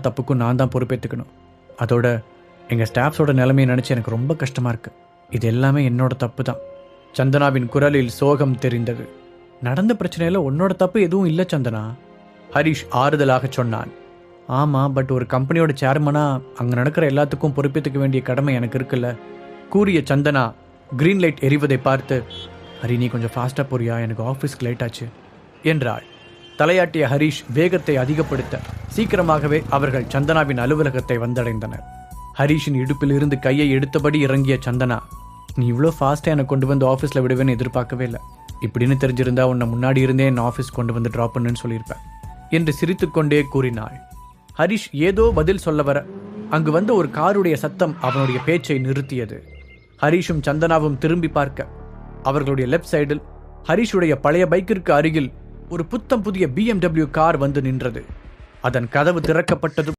தப்புக்கும் நான் தான் பொறுப்பேற்றுக்கணும். அதோட எங்கள் ஸ்டாஃப்ஸோட நிலைமையை நினச்சி எனக்கு ரொம்ப கஷ்டமாக இருக்குது. இது எல்லாமே என்னோட தப்பு தான். சந்தனாவின் குரலில் சோகம் தெரிந்தது. நடந்த பிரச்சனையில் உன்னோட தப்பு எதுவும் இல்லை சந்தனா, ஹரிஷ் ஆறுதலாக சொன்னான். ஆமாம், பட் ஒரு கம்பெனியோட சேர்மனாக அங்கே நடக்கிற எல்லாத்துக்கும் பொறுப்பேற்றுக்க வேண்டிய கடமை எனக்கு இருக்குல்ல, கூறிய சந்தனா கிரீன் லைட் எரிவதை பார்த்து, ஹரி நீ கொஞ்சம் ஃபாஸ்ட்டாக போறியா, எனக்கு ஆஃபீஸ்க்கு லேட் ஆச்சு என்றாள். தலையாட்டிய ஹரிஷ் வேகத்தை அதிகப்படுத்த சீக்கிரமாகவே அவர்கள் சந்தனாவின் அலுவலகத்தை வந்தடைந்தனர். ஹரிஷின் இடுப்பில் இருந்து கையை எடுத்தபடி இறங்கிய சந்தனா, நீ இவ்வளோ ஃபாஸ்ட்டாக என்னை கொண்டு வந்து ஆஃபீஸில் விடுவேன்னு எதிர்பார்க்கவே இல்லை. இப்படின்னு தெரிஞ்சிருந்தா உன்னை முன்னாடி இருந்தே என் ஆஃபீஸ் கொண்டு வந்து ட்ராப் பண்ணுன்னு சொல்லியிருப்பேன் என்று சிரித்துக்கொண்டே கூறினாள். ஹரிஷ் ஏதோ பதில் சொல்ல வர அங்கு வந்த ஒரு காருடைய சத்தம் அவனுடைய பேச்சை நிறுத்தியது. ஹரிஷும் சந்தனாவும் திரும்பி பார்க்க அவர்களுடைய லெஃப்ட் சைடில் ஹரிஷுடைய பழைய பைக்கிற்கு அருகில் ஒரு புத்தம் புதிய BMW கார் வந்து நின்றது. அதன் கதவு திறக்கப்பட்டதும்